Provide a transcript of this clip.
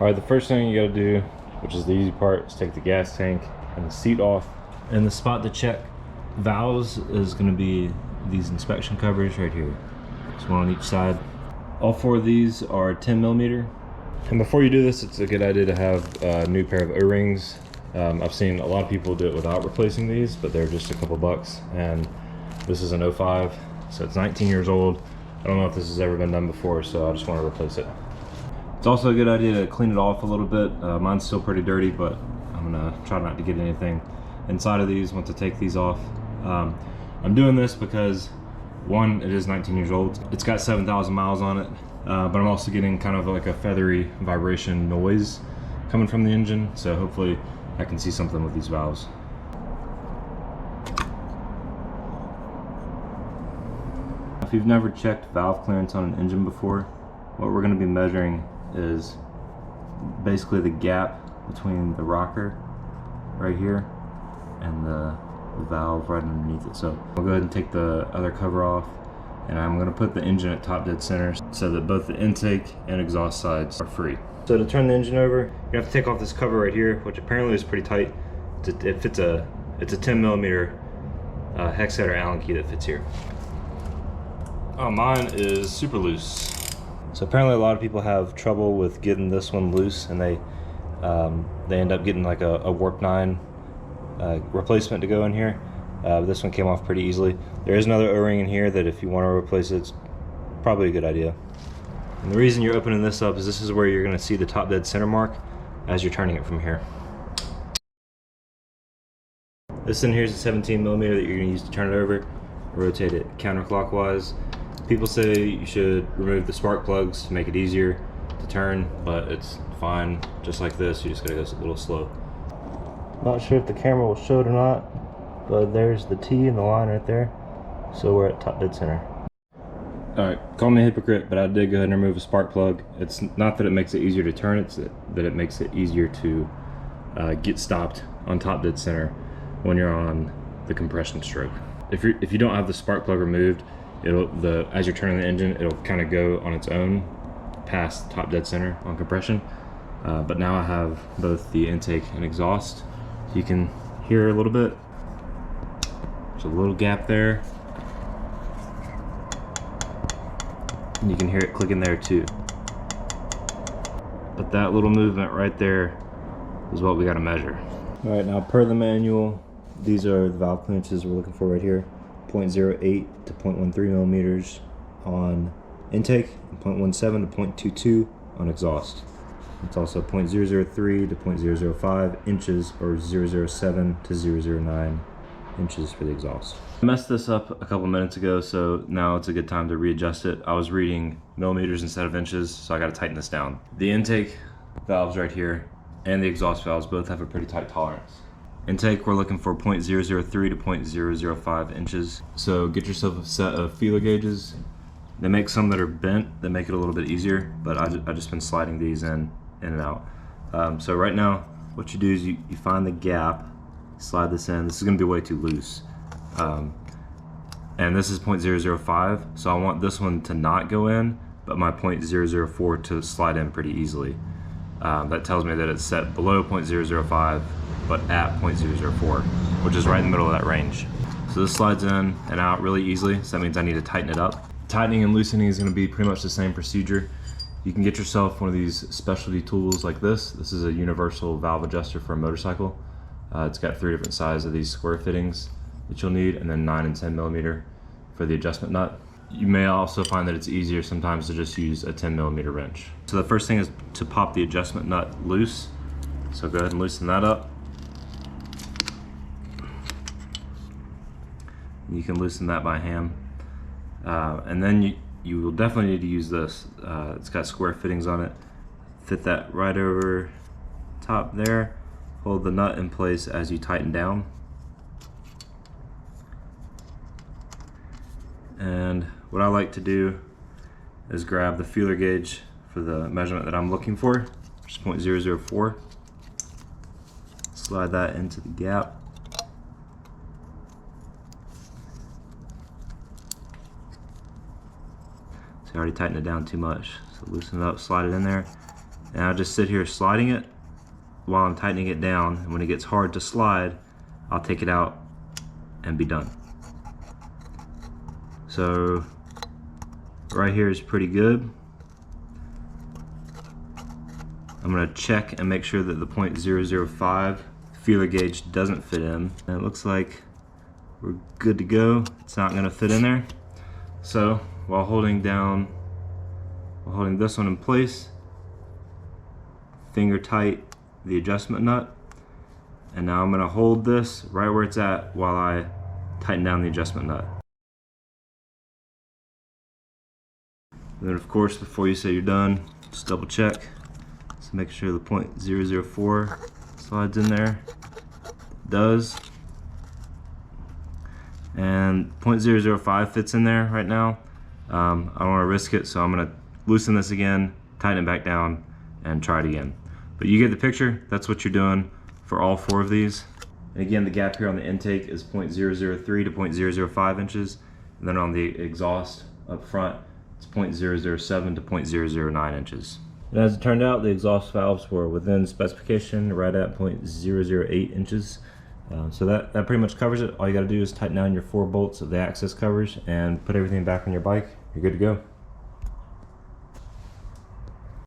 All right, the first thing you gotta do, which is the easy part, is take the gas tank and the seat off. And the spot to check valves is gonna be these inspection covers right here. There's one on each side. All four of these are 10 millimeter. And before you do this, it's a good idea to have a new pair of O-rings. I've seen a lot of people do it without replacing these, but they're just a couple bucks. And this is an 05, so it's 19 years old. I don't know if this has ever been done before, so I just want to replace it. It's also a good idea to clean it off a little bit. Mine's still pretty dirty, but I'm gonna try not to get anything inside of these once I take these off. I'm doing this because, one, it is 19 years old. It's got 7,000 miles on it, but I'm also getting kind of like a feathery vibration noise coming from the engine, so hopefully I can see something with these valves. If you've never checked valve clearance on an engine before, what we're going to be measuring is basically the gap between the rocker right here and the valve right underneath it. So I'll go ahead and take the other cover off, and I'm going to put the engine at top dead center so that both the intake and exhaust sides are free. So to turn the engine over, you have to take off this cover right here, which apparently is pretty tight. It's a 10 millimeter hex head or Allen key that fits here. Oh, mine is super loose. So apparently a lot of people have trouble with getting this one loose, and they end up getting like a warp 9 replacement to go in here. This one came off pretty easily. There is another O-ring in here that if you want to replace it, it's probably a good idea. And the reason you're opening this up is this is where you're going to see the top dead center mark as you're turning it from here. This in here is a 17 millimeter that you're going to use to turn it over. Rotate it counterclockwise. People say you should remove the spark plugs to make it easier to turn, but it's fine just like this. You just gotta go a little slow. Not sure if the camera will show it or not, but there's the T and the line right there. So we're at top dead center. Alright, call me a hypocrite, but I did go ahead and remove a spark plug. It's not that it makes it easier to turn, it's that it makes it easier to get stopped on top dead center when you're on the compression stroke. If you don't have the spark plug removed, as you're turning the engine, it'll kind of go on its own past top dead center on compression. But now I have both the intake and exhaust. You can hear a little bit. There's a little gap there. And you can hear it clicking there too. But that little movement right there is what we got to measure. All right, now per the manual, these are the valve clearances we're looking for right here. 0.08 to 0.13 millimeters on intake, and 0.17 to 0.22 on exhaust. It's also 0.003 to 0.005 inches, or 0.007 to 0.009 inches for the exhaust. I messed this up a couple minutes ago, so now it's a good time to readjust it. I was reading millimeters instead of inches, so I got to tighten this down. The intake valves right here and the exhaust valves both have a pretty tight tolerance. Intake, we're looking for 0.003 to 0.005 inches. So get yourself a set of feeler gauges. They make some that are bent that make it a little bit easier, but I've just been sliding these in and out. So right now, what you do is you find the gap, slide this in. This is gonna be way too loose. And this is 0.005, so I want this one to not go in, but my 0.004 to slide in pretty easily. That tells me that it's set below 0.005, but at 0.004, which is right in the middle of that range. So this slides in and out really easily, so that means I need to tighten it up. Tightening and loosening is gonna be pretty much the same procedure. You can get yourself one of these specialty tools like this. This is a universal valve adjuster for a motorcycle. It's got 3 different sizes of these square fittings that you'll need, and then 9 and 10 millimeter for the adjustment nut. You may also find that it's easier sometimes to just use a 10 millimeter wrench. So the first thing is to pop the adjustment nut loose. So go ahead and loosen that up. You can loosen that by hand. And then you will definitely need to use this. It's got square fittings on it. Fit that right over top there. Hold the nut in place as you tighten down. And what I like to do is grab the feeler gauge for the measurement that I'm looking for, which is 0.004. Slide that into the gap. So I already tightened it down too much. So loosen it up, slide it in there, And I'll just sit here sliding it while I'm tightening it down, and when it gets hard to slide, I'll take it out and be done. So right here is pretty good. I'm going to check and make sure that the .005 feeler gauge doesn't fit in. And it looks like we're good to go. It's not going to fit in there. So while holding this one in place, finger tight the adjustment nut, and now I'm going to hold this right where it's at while I tighten down the adjustment nut. And then of course, before you say you're done, just double check. So make sure the .004 slides in there. It does. And .005 fits in there right now. I don't want to risk it, so I'm going to loosen this again, tighten it back down, and try it again. But you get the picture. That's what you're doing for all 4 of these. And again, the gap here on the intake is .003 to .005 inches. And then on the exhaust up front, it's .007 to .009 inches. And as it turned out, the exhaust valves were within specification, right at .008 inches. So that pretty much covers it. All you got to do is tighten down your 4 bolts of the access covers and put everything back on your bike. You're good to go.